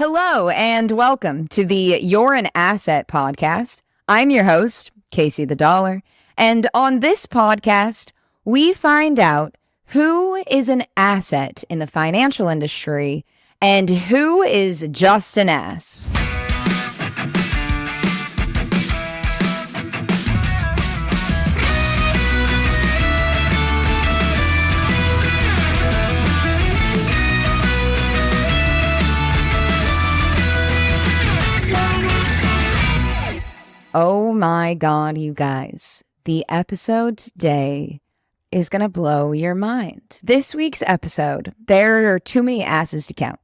Hello and welcome to the You're an Asset podcast. I'm your host, Casey the Dollar, and on this podcast, we find out who is an asset in the financial industry and who is just an ass. Oh my God, you guys. The episode today is going to blow your mind. This week's episode, there are too many asses to count.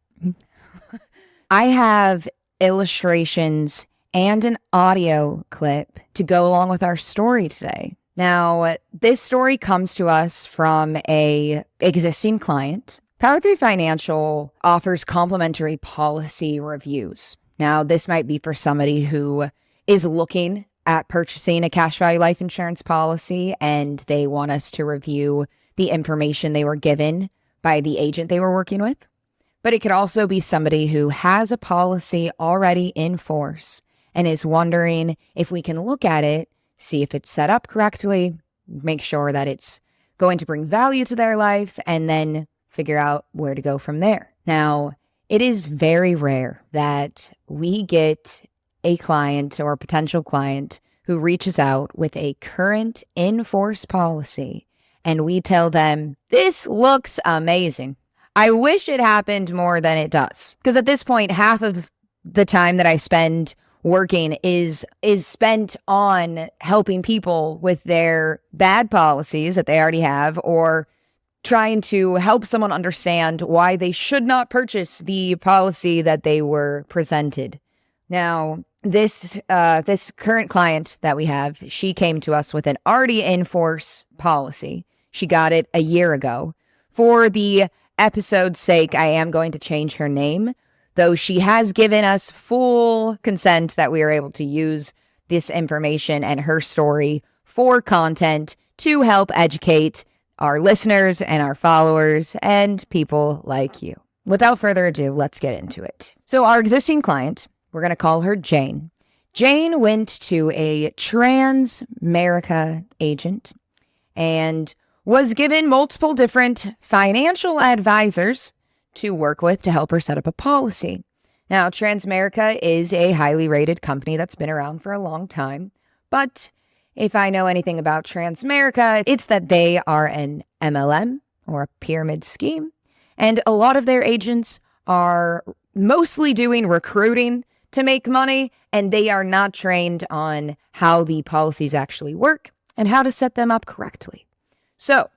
I have illustrations and an audio clip to go along with our story today. Now, this story comes to us from a existing client. Power 3 Financial offers complimentary policy reviews. Now, this might be for somebody who is looking at purchasing a cash value life insurance policy and they want us to review the information they were given by the agent they were working with. But it could also be somebody who has a policy already in force and is wondering if we can look at it, see if it's set up correctly, make sure that it's going to bring value to their life, and then figure out where to go from there. Now, it is very rare that we get a client or a potential client who reaches out with a current in-force policy and we tell them, this looks amazing. I wish it happened more than it does. Because at this point, half of the time that I spend working is spent on helping people with their bad policies that they already have, or trying to help someone understand why they should not purchase the policy that they were presented. Now, this current client that we have, she came to us with an already in force policy. She got it a year ago. For the episode's sake, I am going to change her name, though she has given us full consent that we are able to use this information and her story for content to help educate our listeners and our followers and people like you. Without further ado, let's get into it. So our existing client, we're going to call her Jane. Jane went to a Transamerica agent and was given multiple different financial advisors to work with to help her set up a policy. Now, Transamerica is a highly rated company that's been around for a long time, but if I know anything about Transamerica, it's that they are an MLM or a pyramid scheme, and a lot of their agents are mostly doing recruiting to make money, and they are not trained on how the policies actually work and how to set them up correctly. So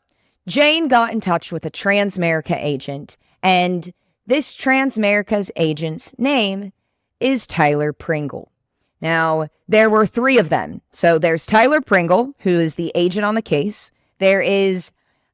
Jane got in touch with a Transamerica agent, and this Transamerica's agent's name is Tyler Pringle. Now, there were three of them. So there's Tyler Pringle, who is the agent on the case. There is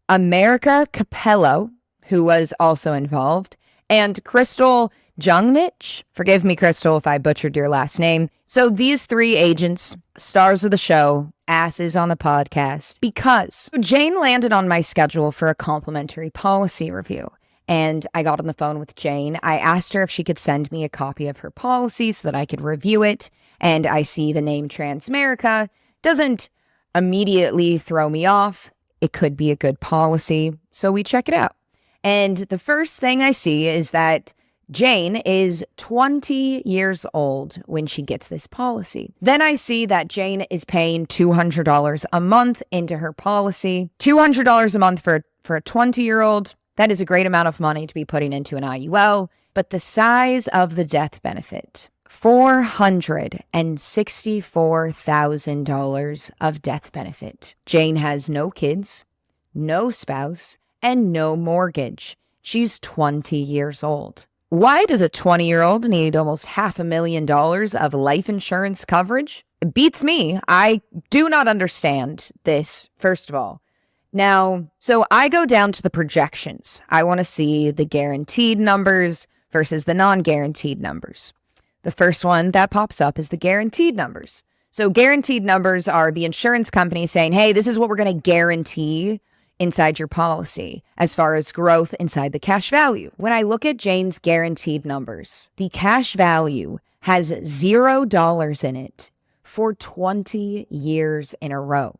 America Capello, who was also involved, and Crystal Jungnich. Forgive me, Crystal, if I butchered your last name. So these three agents, stars of the show, asses on the podcast, because Jane landed on my schedule for a complimentary policy review. And I got on the phone with Jane. I asked her if she could send me a copy of her policy so that I could review it. And I see the name Transamerica. Doesn't immediately throw me off. It could be a good policy. So we check it out. And the first thing I see is that Jane is 20 years old when she gets this policy. Then I see that Jane is paying $200 a month into her policy. $200 a month for a 20-year-old. That is a great amount of money to be putting into an IUL. But the size of the death benefit, $464,000 of death benefit. Jane has no kids, no spouse, and no mortgage. She's 20 years old. Why does a 20-year-old need almost $500,000 of life insurance coverage? It beats me. I do not understand this, first of all. Now, so I go down to the projections. I want to see the guaranteed numbers versus the non-guaranteed numbers. The first one that pops up is the guaranteed numbers. So guaranteed numbers are the insurance company saying, hey, this is what we're going to guarantee inside your policy as far as growth inside the cash value. When I look at Jane's guaranteed numbers, the cash value has $0 in it for 20 years in a row.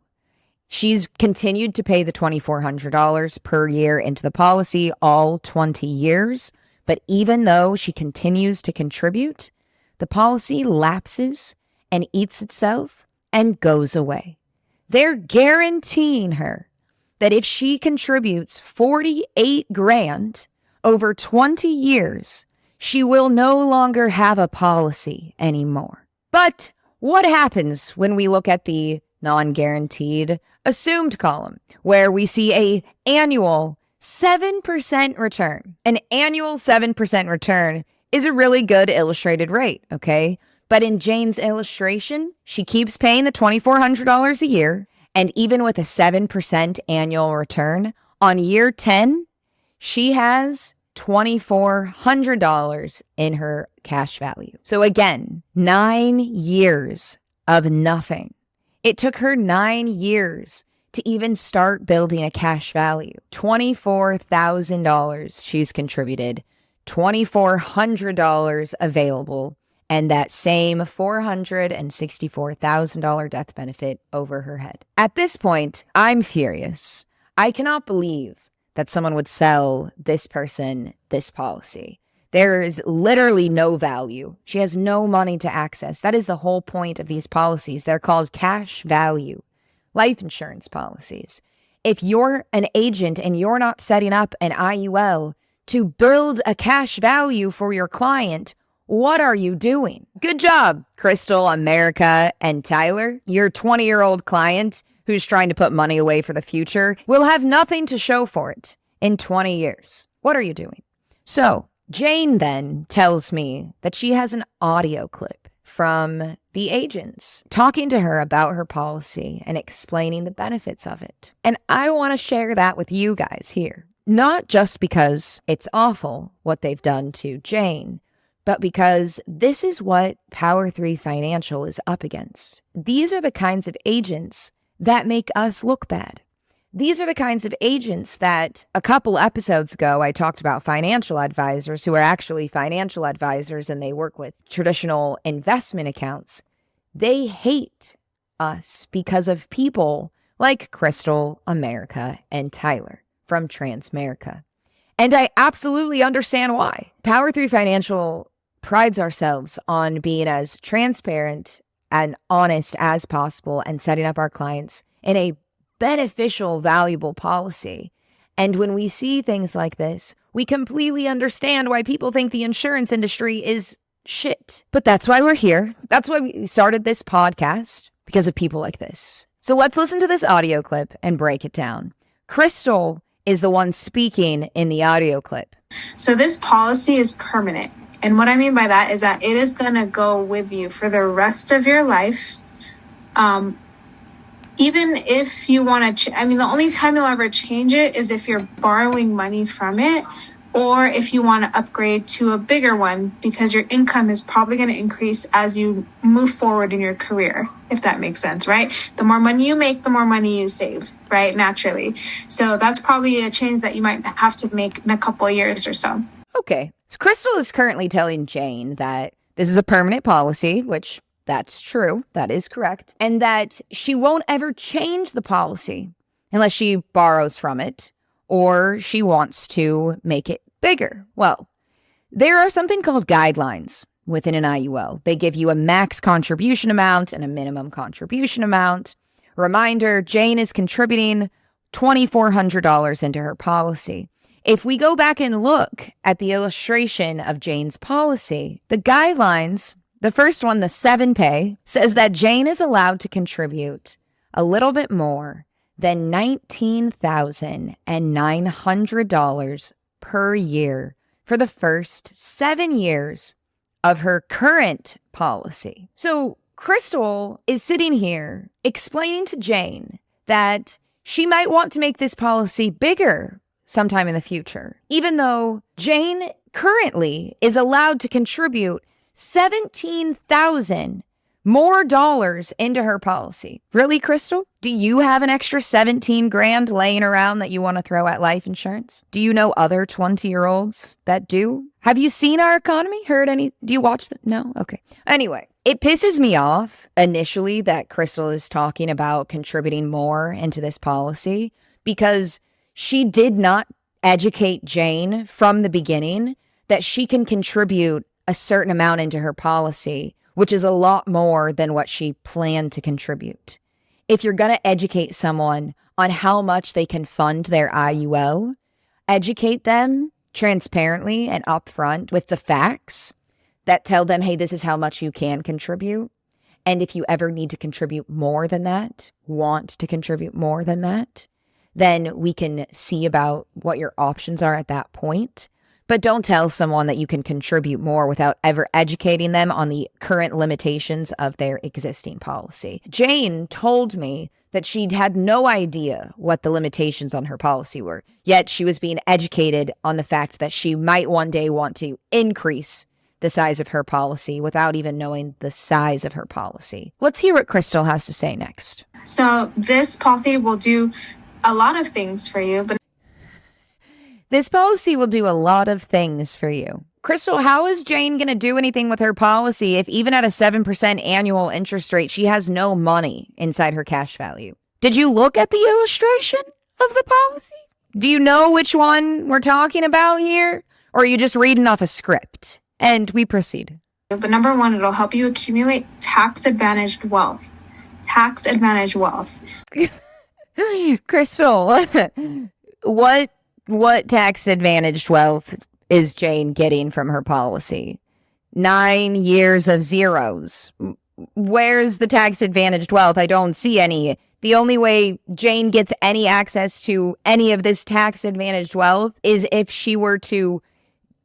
She's continued to pay the $2,400 per year into the policy all 20 years, but even though she continues to contribute, the policy lapses and eats itself and goes away. They're guaranteeing her that if she contributes 48 grand over 20 years, she will no longer have a policy anymore. But what happens when we look at the non-guaranteed assumed column, where we see a annual 7% return? An annual 7% return is a really good illustrated rate, okay? But in Jane's illustration, she keeps paying the $2,400 a year, and even with a 7% annual return, on year 10, she has $2,400 in her cash value. So again, 9 years of nothing. It took her 9 years to even start building a cash value. $24,000 she's contributed, $2,400 available, and that same $464,000 death benefit over her head. At this point, I'm furious. I cannot believe that someone would sell this person this policy. There is literally no value. She has no money to access. That is the whole point of these policies. They're called cash value life insurance policies. If you're an agent and you're not setting up an IUL to build a cash value for your client, what are you doing? Good job, Crystal, America, and Tyler. Your 20-year-old client who's trying to put money away for the future will have nothing to show for it in 20 years. What are you doing? So Jane then tells me that she has an audio clip from the agents talking to her about her policy and explaining the benefits of it. And I want to share that with you guys here. Not just because it's awful what they've done to Jane, but because this is what Power 3 Financial is up against. These are the kinds of agents that make us look bad. These are the kinds of agents that a couple episodes ago I talked about financial advisors who are actually financial advisors and they work with traditional investment accounts. They hate us because of people like Crystal, America, and Tyler from Transamerica. And I absolutely understand why. Power 3 Financial prides ourselves on being as transparent and honest as possible and setting up our clients in a beneficial, valuable policy. And when we see things like this, we completely understand why people think the insurance industry is shit. But that's why we're here. That's why we started this podcast, because of people like this. So let's listen to this audio clip and break it down. Crystal is the one speaking in the audio clip. So this policy is permanent. And what I mean by that is that it is going to go with you for the rest of your life. Even if you want to, the only time you'll ever change it is if you're borrowing money from it, or if you want to upgrade to a bigger one, because your income is probably going to increase as you move forward in your career, if that makes sense, right? The more money you make, the more money you save, right? Naturally. So that's probably a change that you might have to make in a couple of years or so. Okay. So Crystal is currently telling Jane that this is a permanent policy, which that's true. That is correct. And that she won't ever change the policy unless she borrows from it or she wants to make it bigger. Well, there are something called guidelines within an IUL. They give you a max contribution amount and a minimum contribution amount. Reminder, Jane is contributing $2,400 into her policy. If we go back and look at the illustration of Jane's policy, the guidelines, the first one, the 7-pay, says that Jane is allowed to contribute a little bit more than $19,900 per year for the first 7 years of her current policy. So Crystal is sitting here explaining to Jane that she might want to make this policy bigger sometime in the future, even though Jane currently is allowed to contribute $17,000 more dollars into her policy. Really, Crystal? Do you have an extra 17 grand laying around that you want to throw at life insurance? Do you know other 20-year-olds that do? Have you seen our economy? Heard any? Do you watch that? No? Okay. Anyway, it pisses me off initially that Crystal is talking about contributing more into this policy because she did not educate Jane from the beginning that she can contribute a certain amount into her policy, which is a lot more than what she planned to contribute. If you're going to educate someone on how much they can fund their IUL, educate them transparently and upfront with the facts that tell them, hey, this is how much you can contribute. And if you ever need to contribute more than that, want to contribute more than that, then we can see about what your options are at that point. But don't tell someone that you can contribute more without ever educating them on the current limitations of their existing policy. Jane told me that she had no idea what the limitations on her policy were, yet she was being educated on the fact that she might one day want to increase the size of her policy without even knowing the size of her policy. Let's hear what Crystal has to say next. So this policy will do a lot of things for you, but this policy will do a lot of things for you. Crystal, how is Jane going to do anything with her policy if even at a 7% annual interest rate, she has no money inside her cash value? Did you look at the illustration of the policy? Do you know which one we're talking about here? Or are you just reading off a script? And we proceed. But number one, it'll help you accumulate tax-advantaged wealth. Tax-advantaged wealth. Crystal, what tax-advantaged wealth is Jane getting from her policy? 9 years of zeros. Where's the tax-advantaged wealth? I don't see any. The only way Jane gets any access to any of this tax-advantaged wealth is if she were to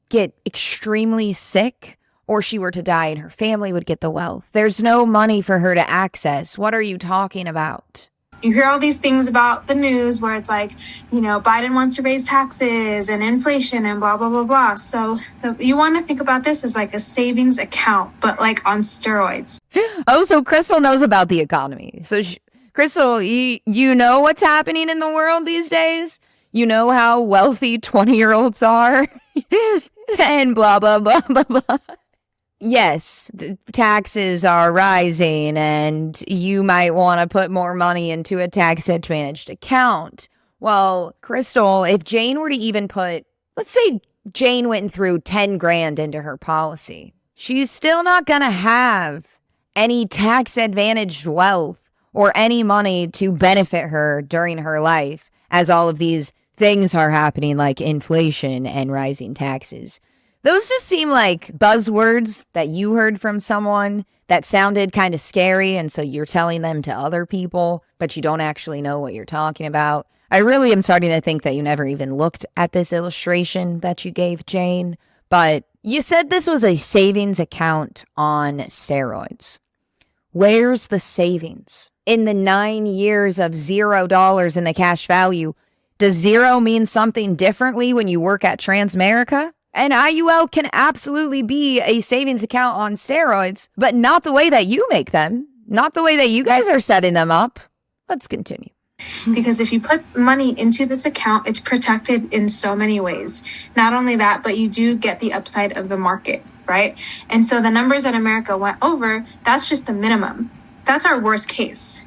get extremely sick or she were to die and her family would get the wealth. There's no money for her to access. What are you talking about? You hear all these things about the news where it's like, Biden wants to raise taxes and inflation and blah, blah, blah, blah. So you want to think about this as like a savings account, but like on steroids. Oh, so Crystal knows about the economy. So Crystal, you know what's happening in the world these days? You know how wealthy 20-year-olds are? And blah, blah, blah, blah, blah. Yes, the taxes are rising and you might want to put more money into a tax-advantaged account. Well, Crystal, if Jane were to even put, let's say Jane went through 10 grand into her policy, she's still not going to have any tax-advantaged wealth or any money to benefit her during her life as all of these things are happening like inflation and rising taxes. Those just seem like buzzwords that you heard from someone that sounded kind of scary, and so you're telling them to other people, but you don't actually know what you're talking about. I really am starting to think that you never even looked at this illustration that you gave Jane, but you said this was a savings account on steroids. Where's the savings? In the 9 years of $0 in the cash value, does zero mean something differently when you work at Transamerica? An IUL can absolutely be a savings account on steroids, but not the way that you make them, not the way that you guys are setting them up. Let's continue. Because if you put money into this account, it's protected in so many ways. Not only that, but you do get the upside of the market, right? And so the numbers that America went over, that's just the minimum. That's our worst case.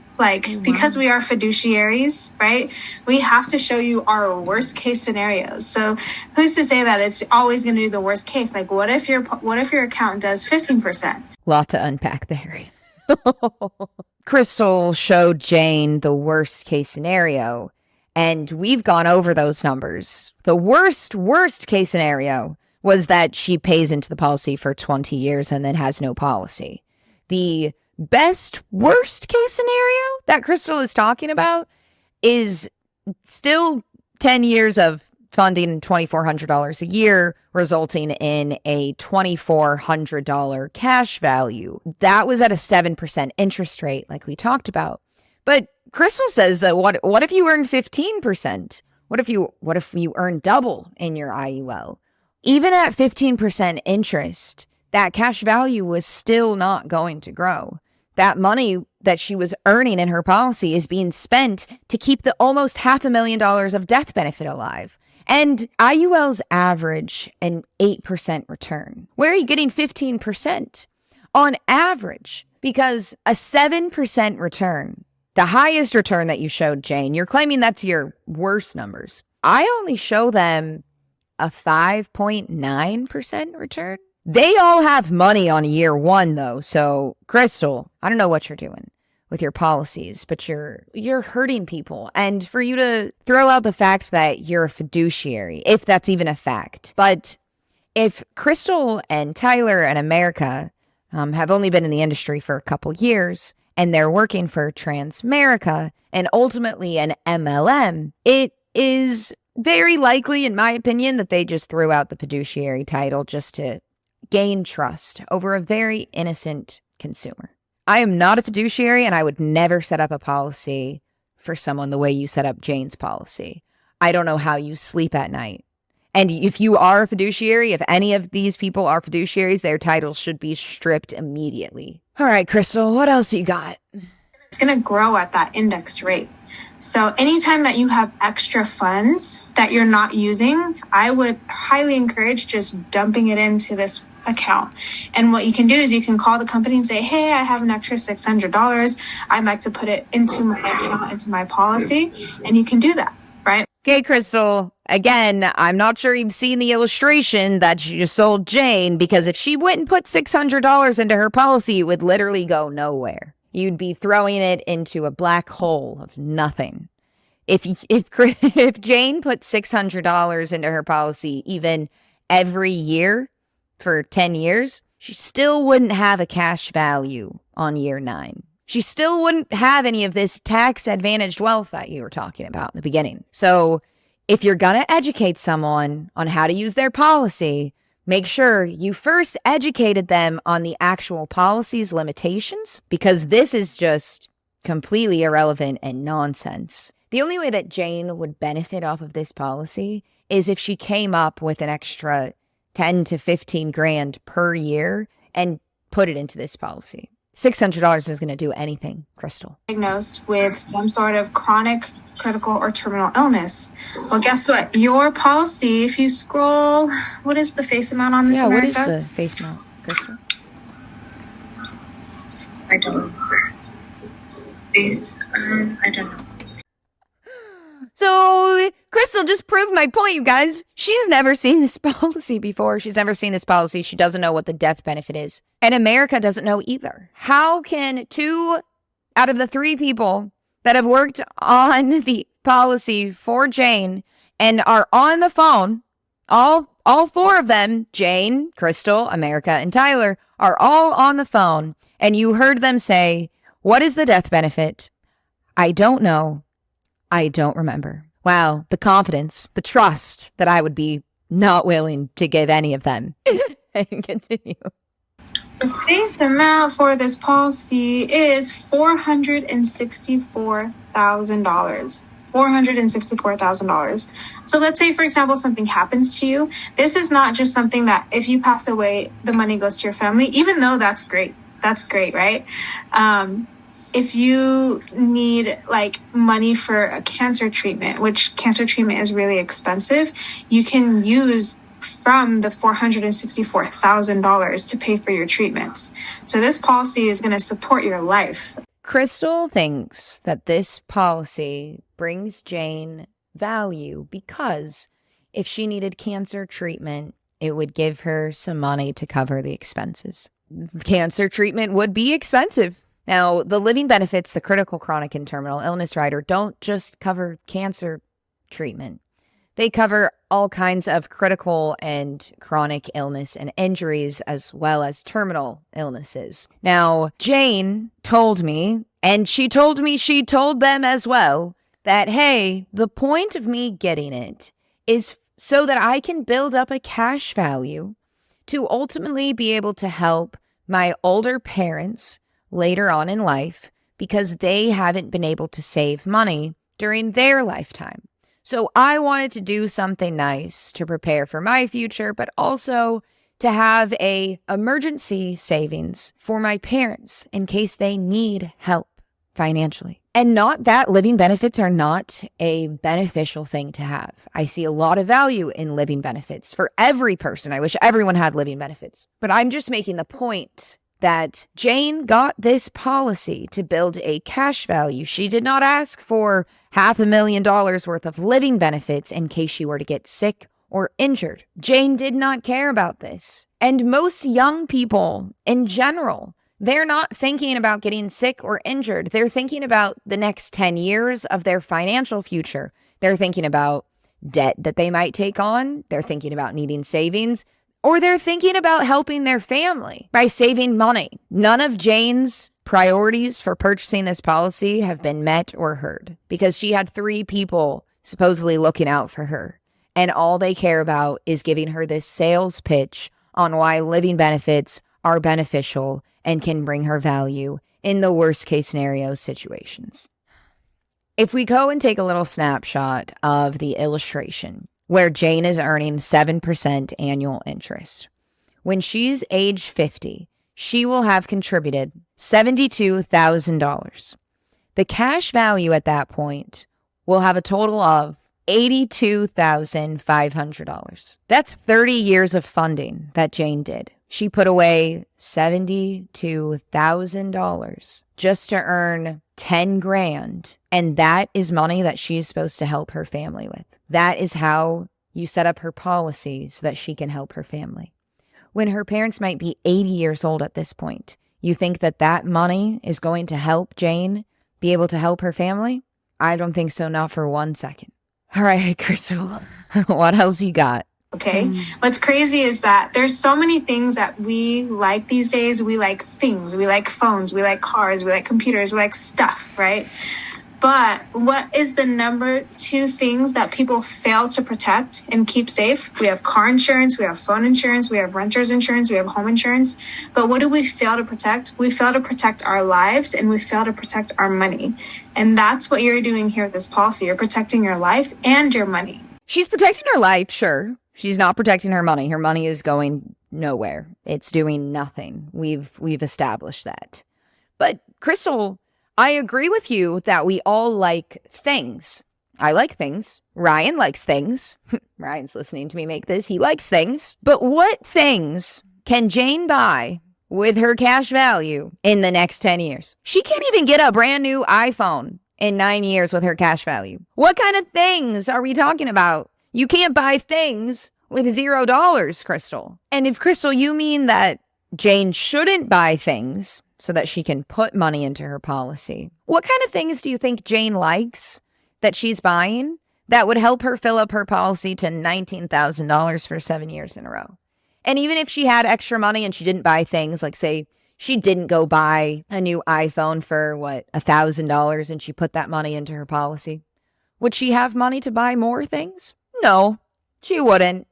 Because we are fiduciaries, right? We have to show you our worst case scenarios. So who's to say that it's always going to do the worst case? Like, what if your account does 15%? Lot to unpack there. Crystal showed Jane the worst case scenario, and we've gone over those numbers. The worst case scenario was that she pays into the policy for 20 years and then has no policy. The worst case scenario that Crystal is talking about is still 10 years of funding $2,400 a year, resulting in a $2,400 cash value. That was at a 7% interest rate, like we talked about. But Crystal says that what if you earn 15%? What if you earn double in your IUL? Even at 15% interest, that cash value was still not going to grow. that money that she was earning in her policy is being spent to keep the almost $500,000 of death benefit alive. And IULs average an 8% return. Where are you getting 15%? On average, because a 7% return, the highest return that you showed, Jane, you're claiming that's your worst numbers. I only show them a 5.9% return. They all have money on year one, though. So, Crystal, I don't know what you're doing with your policies, but you're hurting people. And for you to throw out the fact that you're a fiduciary, if that's even a fact. But if Crystal and Tyler and America have only been in the industry for a couple years, and they're working for Transamerica and ultimately an MLM, it is very likely, in my opinion, that they just threw out the fiduciary title just to gain trust over a very innocent consumer. I am not a fiduciary, and I would never set up a policy for someone the way you set up Jane's policy. I don't know how you sleep at night. And if you are a fiduciary, if any of these people are fiduciaries, their titles should be stripped immediately. All right, Crystal, what else you got? It's going to grow at that indexed rate. So anytime that you have extra funds that you're not using, I would highly encourage just dumping it into this account. And what you can do is you can call the company and say, hey, I have an extra $600. I'd like to put it into my account, into my policy. And you can do that, right? Okay, Crystal, again, I'm not sure you've seen the illustration that you sold Jane, because if she went and put $600 into her policy, it would literally go nowhere. You'd be throwing it into a black hole of nothing. If Jane put $600 into her policy even every year for 10 years, she still wouldn't have a cash value on year 9. She still wouldn't have any of this tax-advantaged wealth that you were talking about in the beginning. So if you're going to educate someone on how to use their policy, make sure you first educated them on the actual policy's limitations, because this is just completely irrelevant and nonsense. The only way that Jane would benefit off of this policy is if she came up with an extra 10 to 15 grand per year and put it into this policy. $600 is going to do anything, Crystal. Diagnosed with some sort of chronic, critical, or terminal illness. Well, guess what? Your policy, if you scroll, what is the face amount on this? Yeah, America? What is the face amount, Crystal? I don't know. I don't know. So, Crystal just proved my point, you guys. She's never seen this policy before. She's never seen this policy. She doesn't know what the death benefit is. And America doesn't know either. How can 2 out of the 3 people that have worked on the policy for Jane and are on the phone, all 4 of them, Jane, Crystal, America, and Tyler, are all on the phone, and you heard them say, what is the death benefit? I don't know. I don't remember. Wow, the confidence, the trust that I would be not willing to give any of them. And continue. The face amount for this policy is $464,000. $464,000. So let's say, for example, something happens to you. This is not just something that if you pass away, the money goes to your family, even though that's great. That's great, right? If you need like money for a cancer treatment, which cancer treatment is really expensive, you can use from the $464,000 to pay for your treatments. So this policy is going to support your life. Crystal thinks that this policy brings Jane value because if she needed cancer treatment, it would give her some money to cover the expenses. Cancer treatment would be expensive. Now, the living benefits, the critical, chronic, and terminal illness rider don't just cover cancer treatment. They cover all kinds of critical and chronic illness and injuries, as well as terminal illnesses. Now, Jane told me, and she told me she told them as well, that, hey, the point of me getting it is so that I can build up a cash value to ultimately be able to help my older parents later on in life because they haven't been able to save money during their lifetime. So I wanted to do something nice to prepare for my future, but also to have a emergency savings for my parents in case they need help financially. And not that living benefits are not a beneficial thing to have. I see a lot of value in living benefits for every person. I wish everyone had living benefits. But I'm just making the point that Jane got this policy to build a cash value. She did not ask for $500,000 worth of living benefits in case she were to get sick or injured. Jane did not care about this. And most young people in general, they're not thinking about getting sick or injured. They're thinking about the next 10 years of their financial future. They're thinking about debt that they might take on. They're thinking about needing savings, or they're thinking about helping their family by saving money. None of Jane's priorities for purchasing this policy have been met or heard because she had 3 people supposedly looking out for her. And all they care about is giving her this sales pitch on why living benefits are beneficial and can bring her value in the worst case scenario situations. If we go and take a little snapshot of the illustration where Jane is earning 7% annual interest, when she's age 50, she will have contributed $72,000. The cash value at that point will have a total of $82,500. That's 30 years of funding that Jane did. She put away $72,000 just to earn 10 grand. And that is money that she's supposed to help her family with. That is how you set up her policy so that she can help her family. When her parents might be 80 years old at this point, you think that that money is going to help Jane be able to help her family? I don't think so, not for 1 second. All right, Crystal, what else you got? Okay. What's crazy is that there's so many things that we like these days. We like things, we like phones, we like cars, we like computers, we like stuff, right? But what is the number 2 things that people fail to protect and keep safe? We have car insurance, we have phone insurance, we have renter's insurance, we have home insurance. But what do we fail to protect? We fail to protect our lives and we fail to protect our money. And that's what you're doing here with this policy. You're protecting your life and your money. She's protecting her life, sure. She's not protecting her money. Her money is going nowhere. It's doing nothing. We've established that. But Crystal, I agree with you that we all like things. I like things. Ryan likes things. Ryan's listening to me make this. He likes things. But what things can Jane buy with her cash value in the next 10 years? She can't even get a brand new iPhone in 9 years with her cash value. What kind of things are we talking about? You can't buy things with $0, Crystal. And if, Crystal, you mean that Jane shouldn't buy things so that she can put money into her policy, what kind of things do you think Jane likes that she's buying that would help her fill up her policy to $19,000 for 7 years in a row? And even if she had extra money and she didn't buy things, like say she didn't go buy a new iPhone for $1,000 and she put that money into her policy, would she have money to buy more things? No, she wouldn't.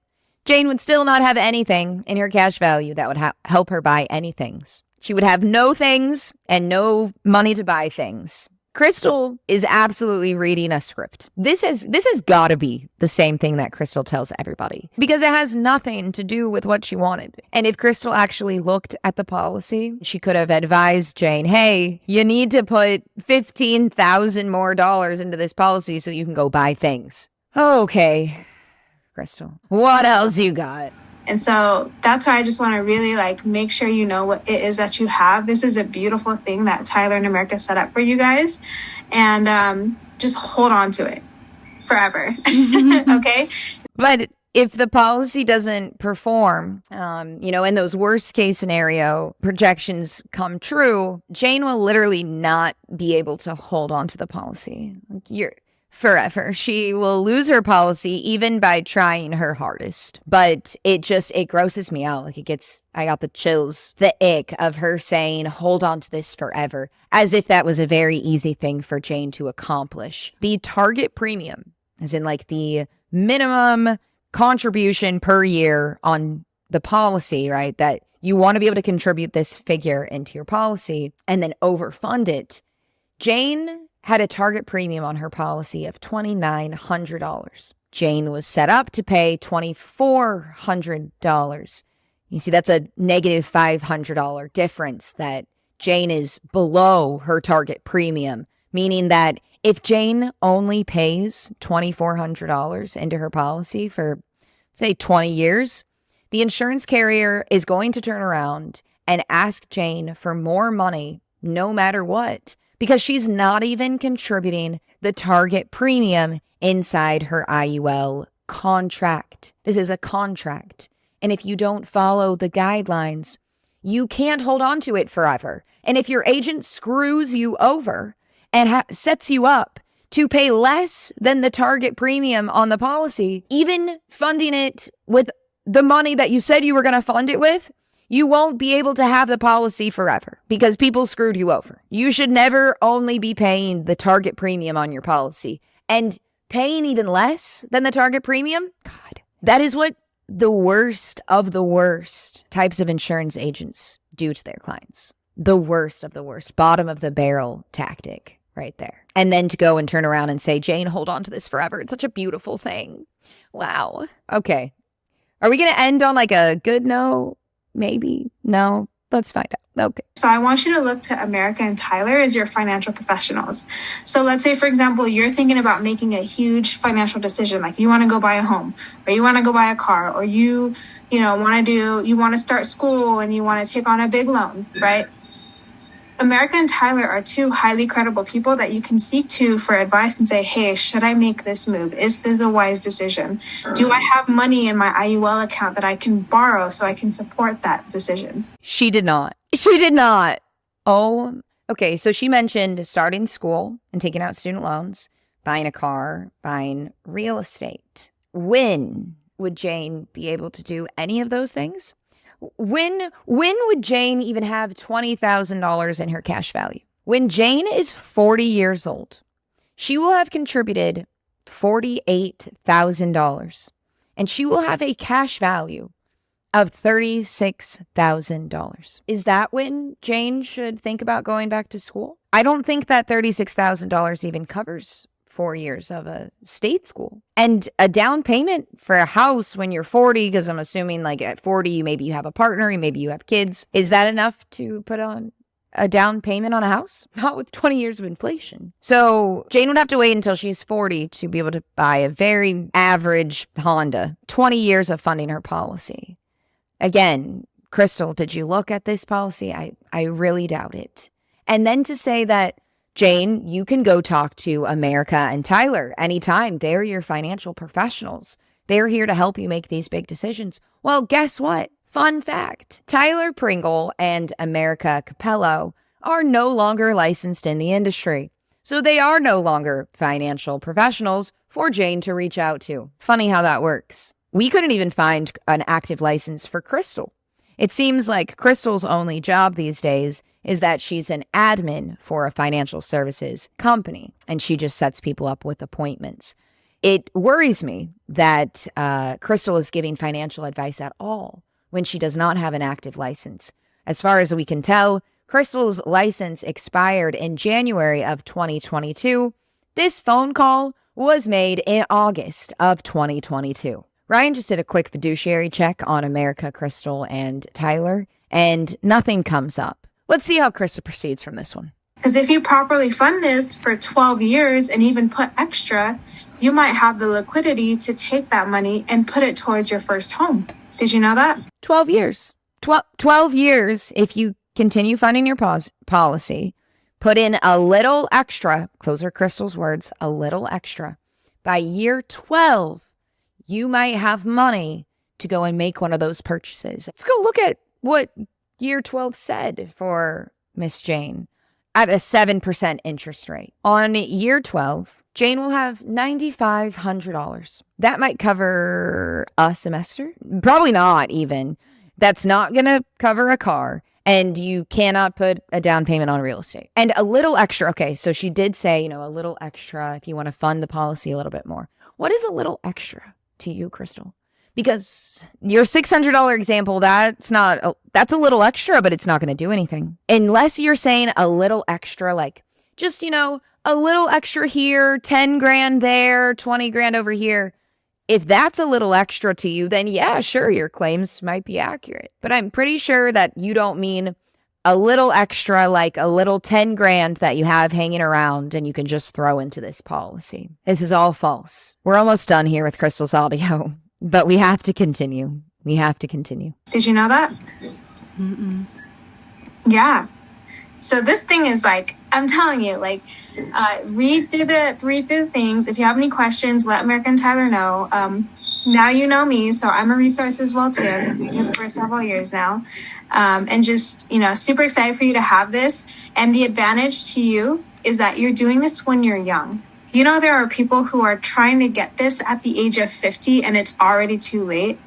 Jane would still not have anything in her cash value that would help her buy any things. She would have no things and no money to buy things. Crystal is absolutely reading a script. This has got to be the same thing that Crystal tells everybody because it has nothing to do with what she wanted. And if Crystal actually looked at the policy, she could have advised Jane, hey, you need to put $15,000 more into this policy so you can go buy things. Okay, Crystal, what else you got? And so that's why I just want to really make sure you know what it is that you have. This is a beautiful thing that Tyler and America set up for you guys. And just hold on to it forever. Okay? But if the policy doesn't perform, and those worst case scenario projections come true, Jane will literally not be able to hold on to the policy. Forever. She will lose her policy even by trying her hardest. But it grosses me out. I got the chills, the ick of her saying, hold on to this forever, as if that was a very easy thing for Jane to accomplish. The target premium, as in the minimum contribution per year on the policy, right? That you want to be able to contribute this figure into your policy and then overfund it. Jane had a target premium on her policy of $2,900. Jane was set up to pay $2,400. You see, that's a negative $500 difference that Jane is below her target premium, meaning that if Jane only pays $2,400 into her policy for, say, 20 years, the insurance carrier is going to turn around and ask Jane for more money no matter what, because she's not even contributing the target premium inside her IUL contract. This is a contract. And if you don't follow the guidelines, you can't hold on to it forever. And if your agent screws you over and sets you up to pay less than the target premium on the policy, even funding it with the money that you said you were going to fund it with, you won't be able to have the policy forever because people screwed you over. You should never only be paying the target premium on your policy, and paying even less than the target premium. God, that is what the worst of the worst types of insurance agents do to their clients. The worst of the worst, bottom of the barrel tactic right there. And then to go and turn around and say, Jane, hold on to this forever. It's such a beautiful thing. Wow. Okay. Are we going to end on like a good note? Maybe. No. Let's find out. Okay. So I want you to look to America and Tyler as your financial professionals. So let's say, for example, you're thinking about making a huge financial decision, like you want to go buy a home, or you want to go buy a car, or you want to start school and you want to take on a big loan, right? America and Tyler are two highly credible people that you can seek to for advice and say, hey, should I make this move? Is this a wise decision? Do I have money in my IUL account that I can borrow so I can support that decision? She did not. She did not. Oh, okay. So she mentioned starting school and taking out student loans, buying a car, buying real estate. When would Jane be able to do any of those things? When would Jane even have $20,000 in her cash value? When Jane is 40 years old, she will have contributed $48,000, and she will have a cash value of $36,000. Is that when Jane should think about going back to school? I don't think that $36,000 even covers 4 years of a state school. And a down payment for a house when you're 40, because I'm assuming like at 40, maybe you have a partner, maybe you have kids. Is that enough to put on a down payment on a house? Not with 20 years of inflation. So Jane would have to wait until she's 40 to be able to buy a very average Honda. 20 years of funding her policy. Again, Crystal, did you look at this policy? I really doubt it. And then to say that, Jane, you can go talk to America and Tyler anytime. They're your financial professionals. They're here to help you make these big decisions. Well, guess what? Fun fact. Tyler Pringle and America Capello are no longer licensed in the industry. So they are no longer financial professionals for Jane to reach out to. Funny how that works. We couldn't even find an active license for Crystal. It seems like Crystal's only job these days is that she's an admin for a financial services company, and she just sets people up with appointments. It worries me that Crystal is giving financial advice at all when she does not have an active license. As far as we can tell, Crystal's license expired in January of 2022. This phone call was made in August of 2022. Ryan just did a quick fiduciary check on America, Crystal, and Tyler, and nothing comes up. Let's see how Crystal proceeds from this one. Because if you properly fund this for 12 years and even put extra, you might have the liquidity to take that money and put it towards your first home. Did you know that? 12 years. 12 years if you continue funding your policy, put in a little extra, those are Crystal's words, a little extra. By year 12, you might have money to go and make one of those purchases. Let's go look at what year 12 said for Miss Jane at a 7% interest rate. On year 12, Jane will have $9,500. That might cover a semester. Probably not even. That's not going to cover a car. And you cannot put a down payment on real estate. And a little extra. Okay, so she did say, a little extra if you want to fund the policy a little bit more. What is a little extra to you, Crystal? Because your $600 example, that's a little extra, but it's not going to do anything. Unless you're saying a little extra, like just, a little extra here, 10 grand there, 20 grand over here. If that's a little extra to you, then yeah, sure, your claims might be accurate. But I'm pretty sure that you don't mean a little extra, like a little 10 grand that you have hanging around and you can just throw into this policy. This is all false. We're almost done here with Crystal's audio, but we have to continue. We have to continue. Did you know that? Mm-mm. Yeah. So this thing is like, I'm telling you, like, read through the things. If you have any questions, let American Tyler know. Now you know me, so I'm a resource as well too. I've been doing this for several years now, and just super excited for you to have this. And the advantage to you is that you're doing this when you're young. There are people who are trying to get this at the age of 50, and it's already too late.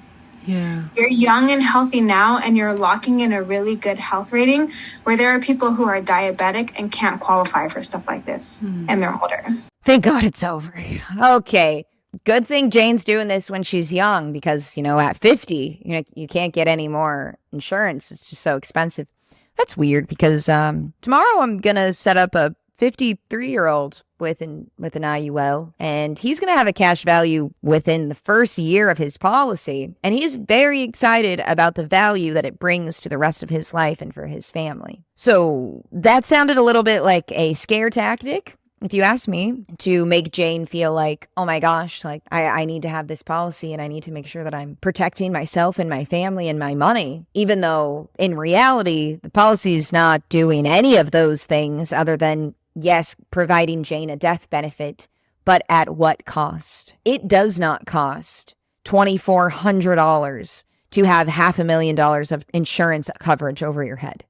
Yeah. You're young and healthy now, and you're locking in a really good health rating, where there are people who are diabetic and can't qualify for stuff like this, and they're older. Thank God it's over. Okay. Good thing Jane's doing this when she's young, because, at 50, you can't get any more insurance. It's just so expensive. That's weird, because tomorrow I'm going to set up a 53-year-old with an IUL, and he's going to have a cash value within the first year of his policy, and he's very excited about the value that it brings to the rest of his life and for his family. So that sounded a little bit like a scare tactic, if you ask me, to make Jane feel like, oh my gosh, like I need to have this policy and I need to make sure that I'm protecting myself and my family and my money, even though in reality, the policy is not doing any of those things other than, yes, providing Jane a death benefit, but at what cost? It does not cost $2,400 to have $500,000 of insurance coverage over your head.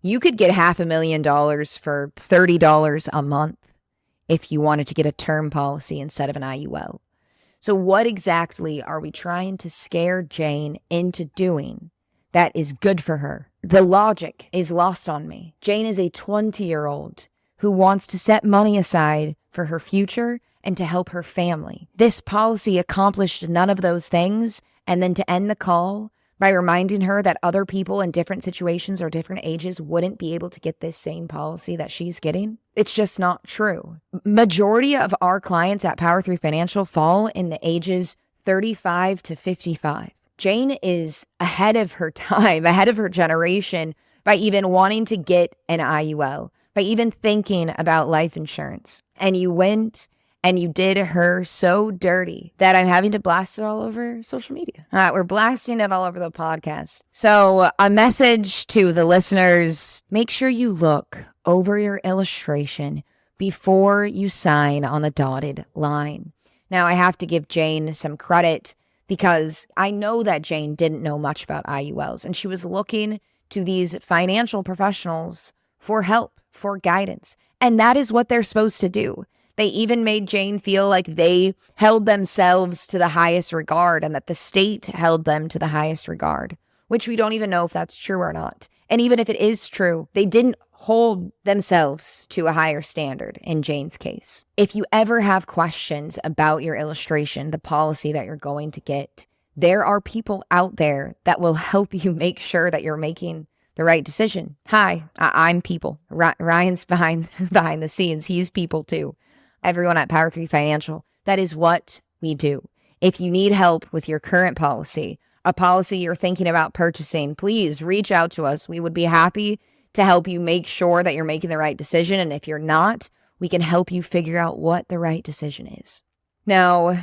You could get $500,000 for $30 a month if you wanted to get a term policy instead of an IUL. So what exactly are we trying to scare Jane into doing that is good for her? The logic is lost on me. Jane is a 20-year-old who wants to set money aside for her future and to help her family. This policy accomplished none of those things, and then to end the call by reminding her that other people in different situations or different ages wouldn't be able to get this same policy that she's getting. It's just not true. Majority of our clients at Power 3 Financial fall in the ages 35 to 55. Jane is ahead of her time, ahead of her generation by even wanting to get an IUL, by even thinking about life insurance. And you went and you did her so dirty that I'm having to blast it all over social media. We're blasting it all over the podcast. So a message to the listeners, make sure you look over your illustration before you sign on the dotted line. Now, I have to give Jane some credit because I know that Jane didn't know much about IULs, and she was looking to these financial professionals for help, for guidance. And that is what they're supposed to do. They even made Jane feel like they held themselves to the highest regard and that the state held them to the highest regard, which we don't even know if that's true or not. And even if it is true, they didn't hold themselves to a higher standard in Jane's case. If you ever have questions about your illustration, the policy that you're going to get, there are people out there that will help you make sure that you're making the right decision. Hi, I'm people. Ryan's behind the scenes. He's people too. Everyone at Power 3 Financial, that is what we do. If you need help with your current policy, a policy you're thinking about purchasing, please reach out to us. We would be happy to help you make sure that you're making the right decision. And if you're not, we can help you figure out what the right decision is. Now,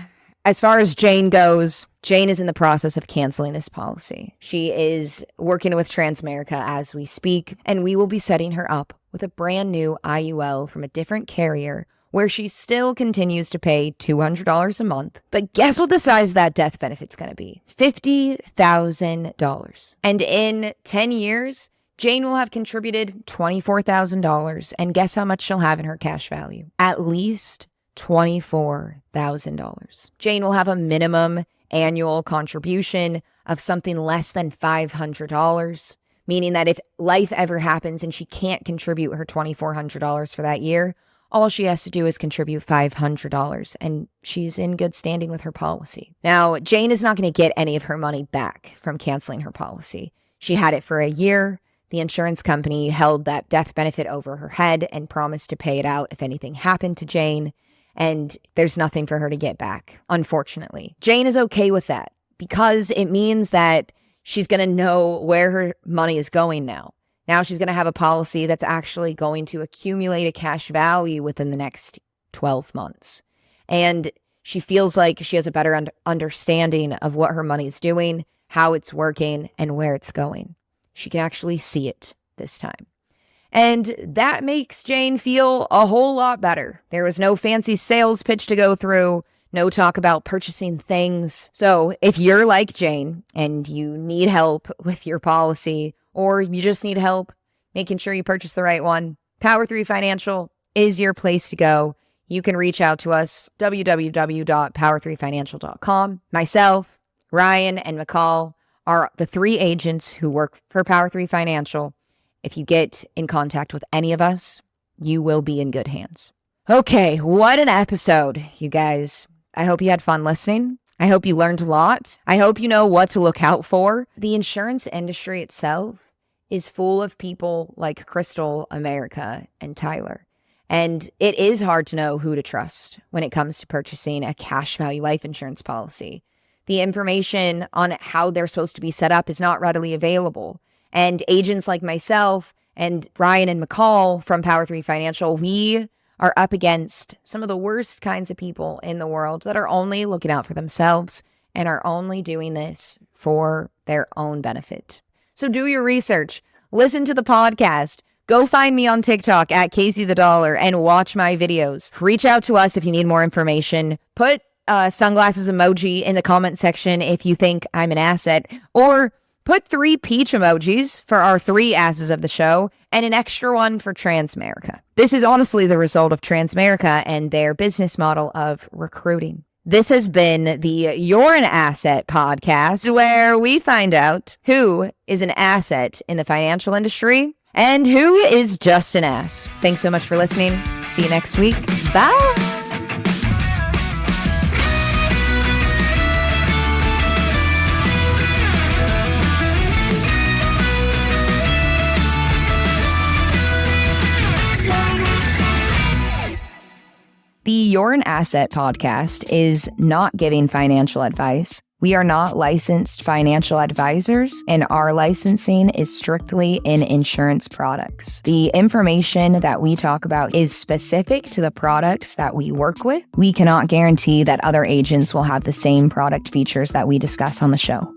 as far as Jane goes, Jane is in the process of canceling this policy. She is working with Transamerica as we speak, and we will be setting her up with a brand new IUL from a different carrier where she still continues to pay $200 a month. But guess what the size of that death benefit's going to be? $50,000. And in 10 years, Jane will have contributed $24,000. And guess how much she'll have in her cash value? At least $24,000. Jane will have a minimum annual contribution of something less than $500, meaning that if life ever happens and she can't contribute her $2,400 for that year, all she has to do is contribute $500, and she's in good standing with her policy. Now, Jane is not going to get any of her money back from canceling her policy. She had it for a year. The insurance company held that death benefit over her head and promised to pay it out if anything happened to Jane. and there's nothing for her to get back, unfortunately. Jane is okay with that because it means that she's going to know where her money is going now. Now she's going to have a policy that's actually going to accumulate a cash value within the next 12 months. And she feels like she has a better understanding of what her money's doing, how it's working, and where it's going. She can actually see it this time. And that makes Jane feel a whole lot better. There was no fancy sales pitch to go through, no talk about purchasing things. So if you're like Jane and you need help with your policy, or you just need help making sure you purchase the right one, Power 3 Financial is your place to go. You can reach out to us, www.power3financial.com. Myself, Ryan, and McCall are the 3 agents who work for Power 3 Financial. If you get in contact with any of us, you will be in good hands. Okay, what an episode, you guys. I hope you had fun listening. I hope you learned a lot. I hope you know what to look out for. The insurance industry itself is full of people like Crystal, America, and Tyler. And it is hard to know who to trust when it comes to purchasing a cash value life insurance policy. The information on how they're supposed to be set up is not readily available. And agents like myself and Ryan and McCall from Power 3 Financial, we are up against some of the worst kinds of people in the world that are only looking out for themselves and are only doing this for their own benefit. So do your research, listen to the podcast, go find me on TikTok at Casey the Dollar and watch my videos. Reach out to us if you need more information. Put sunglasses emoji in the comment section if you think I'm an asset, or put 3 peach emojis for our 3 asses of the show and an extra one for Transamerica. This is honestly the result of Transamerica and their business model of recruiting. This has been the You're an Asset podcast, where we find out who is an asset in the financial industry and who is just an ass. Thanks so much for listening. See you next week. Bye. The You're an Asset podcast is not giving financial advice. We are not licensed financial advisors, and our licensing is strictly in insurance products. The information that we talk about is specific to the products that we work with. We cannot guarantee that other agents will have the same product features that we discuss on the show.